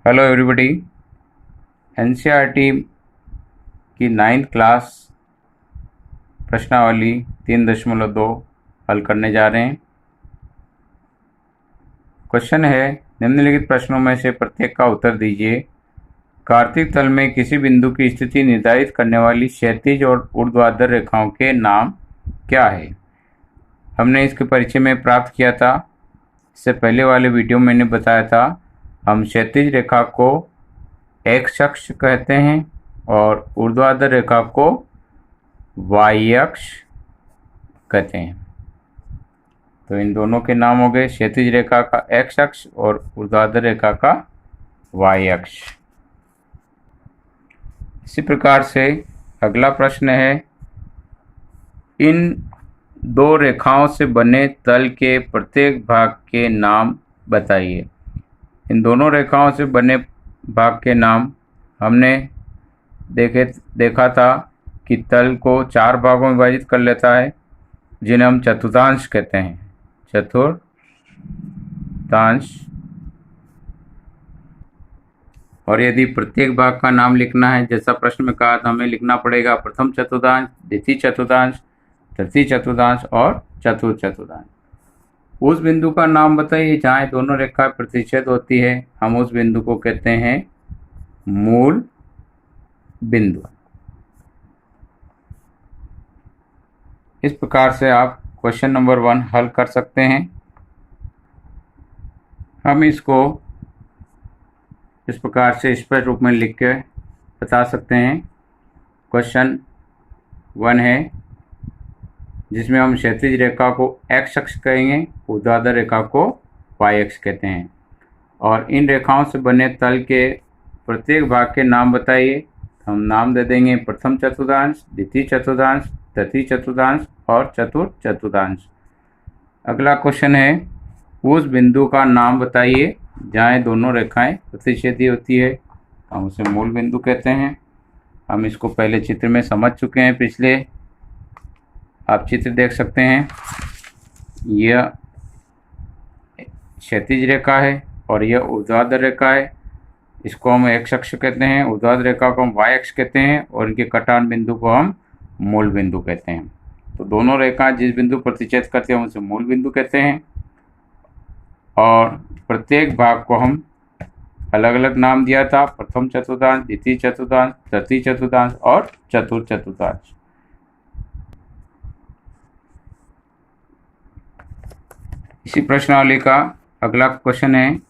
Hello everybody. NCERT की 9th class प्रश्नावली 3.2 हल करने जा रहे हैं। क्वेश्चन है, निम्नलिखित प्रश्नों में से प्रत्येक का उत्तर दीजिए। कार्तिक तल में किसी बिंदु की स्थिति निर्धारित करने वाली क्षैतिज और ऊर्ध्वाधर रेखाओं के नाम क्या है? हमने इसके परिचय में प्राप्त किया था। इससे पहले वाले वीडियो में मैंने बताया था, हम क्षैतिज रेखा को एक्स अक्ष कहते हैं और ऊर्ध्वाधर रेखा को वाई अक्ष कहते हैं। तो इन दोनों के नाम हो गए, क्षैतिज रेखा का एक्स अक्ष और ऊर्ध्वाधर रेखा का वाई अक्ष। इसी प्रकार से अगला प्रश्न है, इन दो रेखाओं से बने तल के प्रत्येक भाग के नाम बताइए। इन दोनों रेखाओं से बने भाग के नाम हमने देखा था कि तल को 4 भागों में विभाजित कर लेता है, जिन्हें हम चतुर्थांश कहते हैं। चतुर्थांश। और यदि प्रत्येक भाग का नाम लिखना है, जैसा प्रश्न में कहा था, हमें लिखना पड़ेगा प्रथम चतुर्थांश, द्वितीय चतुर्थांश, तृतीय चतुर्थांश और चतुर्थ चतुर्थांश। उस बिंदु का नाम बताइए जहाँ दोनों रेखा प्रतिच्छेद होती है। हम उस बिंदु को कहते हैं मूल बिंदु। इस प्रकार से आप क्वेश्चन नंबर 1 हल कर सकते हैं। हम इसको इस प्रकार से स्पष्ट रूप में लिख के बता सकते हैं। क्वेश्चन 1 है जिसमें हम क्षैतिज रेखा को एक्स अक्ष कहेंगे, ऊर्ध्वाधर रेखा को वाई अक्ष कहते हैं। और इन रेखाओं से बने तल के प्रत्येक भाग के नाम बताइए। हम नाम दे देंगे प्रथम चतुर्थांश, द्वितीय चतुर्थांश, तृतीय चतुर्थांश और चतुर्थ चतुर्थांश। अगला क्वेश्चन है, उस बिंदु का नाम बताइए जहाँ दोनों रेखाएं प्रतिच्छेदी होती है। हम उसे मूल बिंदु कहते हैं। हम इसको पहले चित्र में समझ चुके हैं पिछले। आप चित्र देख सकते हैं, यह क्षैतिज रेखा है और यह ऊर्ध्वाधर रेखा है। इसको हम एक्स अक्ष कहते हैं, ऊर्ध्वाधर रेखा को हम वाई अक्ष कहते हैं और इनके कटान बिंदु को हम मूल बिंदु कहते हैं। तो दोनों रेखा जिस बिंदु प्रतिच्छेद करते हैं उसे मूल बिंदु कहते हैं। और प्रत्येक भाग को हम अलग अलग नाम दिया था, प्रथम चतुर्थांश, द्वितीय चतुर्थांश, तृतीय चतुर्थांश और चतुर्थ चतुर्थांश। इसी प्रश्नावली का अगला क्वेश्चन है,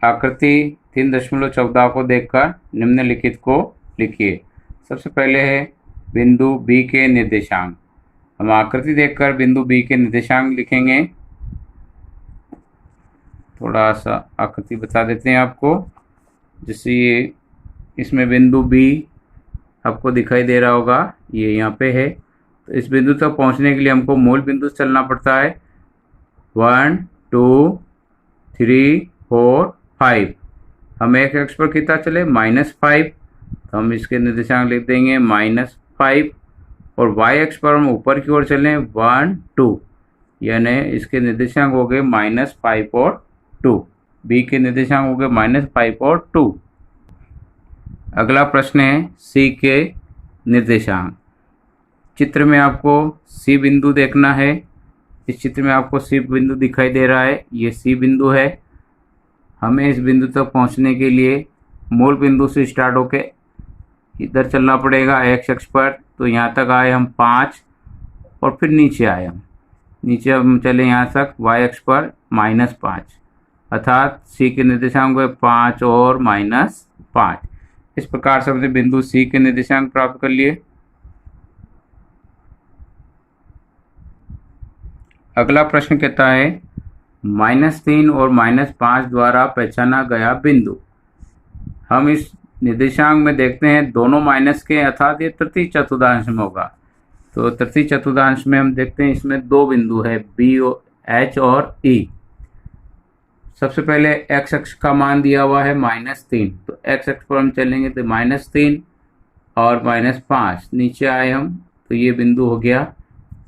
आकृति 3.14 को देखकर निम्नलिखित को लिखिए। सबसे पहले है बिंदु बी के निर्देशांक। हम आकृति देखकर बिंदु बी के निर्देशांक लिखेंगे। थोड़ा सा आकृति बता देते हैं आपको। जैसे ये इसमें बिंदु बी आपको दिखाई दे रहा होगा, ये यहाँ पे है। तो इस बिंदु तक पहुँचने के लिए हमको मूल बिंदु से चलना पड़ता है। 1 2 3 4 5। हम एक अक्ष पर कितना चले, -5। तो हम इसके निर्देशांक लिख देंगे -5। और वाई अक्ष पर हम ऊपर की ओर चलें 1 2, यानी इसके निर्देशांक हो गए -5 और 2। बी के निर्देशांक हो गए -5 और 2। अगला प्रश्न है सी के निर्देशांक। चित्र में आपको सी बिंदु देखना है। इस चित्र में आपको सी बिंदु दिखाई दे रहा है, ये सी बिंदु है। हमें इस बिंदु तक पहुंचने के लिए मूल बिंदु से स्टार्ट होके इधर चलना पड़ेगा एक्स अक्ष पर। तो यहाँ तक आए हम 5 और फिर नीचे आए हम चले यहाँ तक वाई अक्ष पर -5, अर्थात सी के निर्देशांक हुए 5 और -5। इस प्रकार से हमने बिंदु सी के निर्देशांक प्राप्त कर लिए। अगला प्रश्न कहता है, -3 और -5 द्वारा पहचाना गया बिंदु। हम इस निर्देशांक में देखते हैं दोनों माइनस के, अर्थात ये तृतीय चतुर्थांश में होगा। तो तृतीय चतुर्थांश में हम देखते हैं इसमें 2 बिंदु है, बी एच और ई। सबसे पहले एक्स अक्ष का मान दिया हुआ है -3, तो एक्स अक्ष पर हम चलेंगे तो -3 और -5। नीचे आए हम तो ये बिंदु हो गया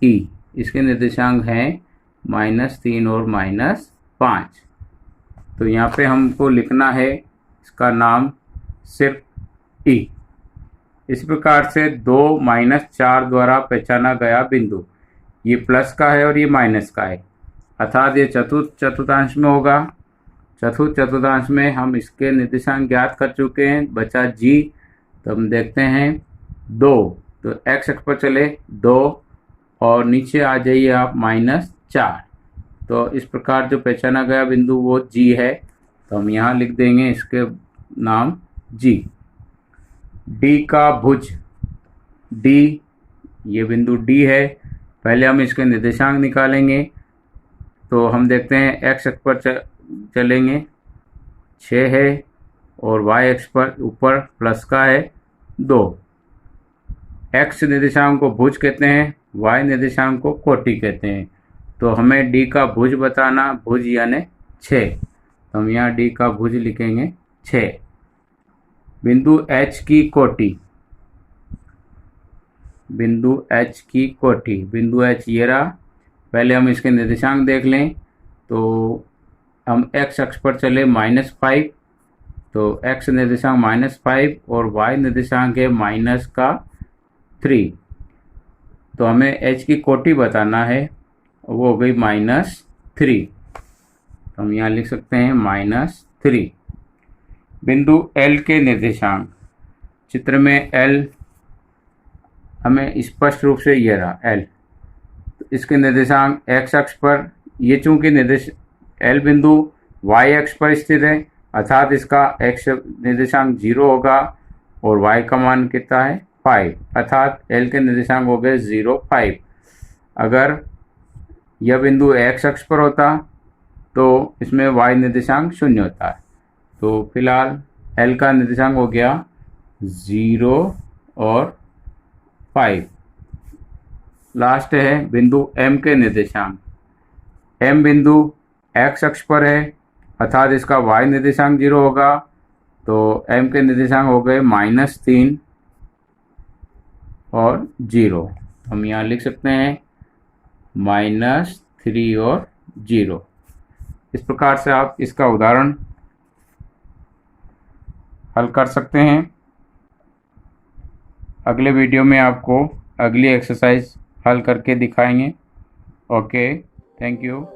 ई। इसके निर्देशांक हैं -3 और -5। तो यहाँ पे हमको लिखना है इसका नाम सिर्फ ई। इस प्रकार से 2 - 4 द्वारा पहचाना गया बिंदु, ये प्लस का है और ये माइनस का है, अर्थात ये चतुर्थ चतुर्थांश में होगा। चतुर्थ चतुर्थांश में हम इसके निर्देशांक ज्ञात कर चुके हैं, बचा जी। तो हम देखते हैं 2, तो एक्स अक्ष पर चले 2 और नीचे आ जाइए आप -4। तो इस प्रकार जो पहचाना गया बिंदु वो जी है, तो हम यहाँ लिख देंगे इसके नाम जी। डी का भुज, डी, ये बिंदु डी है। पहले हम इसके निर्देशांक निकालेंगे, तो हम देखते हैं एक्स अक्ष पर चलेंगे 6 है और वाई अक्ष पर ऊपर प्लस का है 2। एक्स निर्देशांक को भुज कहते हैं, वाई निर्देशांक को कोटि कहते हैं। तो हमें डी का भुज बताना, भुज यानी 6, तो हम यहाँ डी का भुज लिखेंगे 6। बिंदु एच की कोटि, बिंदु एच की कोटि, बिंदु एच ये रहा। पहले हम इसके निर्देशांक देख लें, तो हम एक्स अक्ष पर चले -5, तो एक्स निर्देशांक -5 और वाई निर्देशांक है -3। तो हमें एच की कोटि बताना है, वो हो गई -3, तो हम यहाँ लिख सकते हैं -3। बिंदु एल के निर्देशांक, चित्र में एल हमें स्पष्ट रूप से ये रहा एल, तो इसके निर्देशांक एक्स अक्ष पर, ये चूंकि एल बिंदु वाई अक्ष पर स्थित है, अर्थात इसका एक्स निर्देशांक 0 होगा और वाई का मान कितना है 5, अर्थात एल के निर्देशांक हो गए 0, 5। अगर यह बिंदु एक्स अक्ष पर होता तो इसमें वाई निर्देशांक 0 होता है। तो फिलहाल एल का निर्देशांक हो गया 0 और 5। लास्ट है बिंदु एम के निर्देशांक। एम बिंदु एक्स अक्ष पर है, अर्थात इसका वाई निर्देशांक 0 होगा, तो एम के निर्देशांक हो गए -3 और 0। हम यहाँ लिख सकते हैं -3 और 0। इस प्रकार से आप इसका उदाहरण हल कर सकते हैं। अगले वीडियो में आपको अगली एक्सरसाइज हल करके दिखाएंगे। Okay, thank you.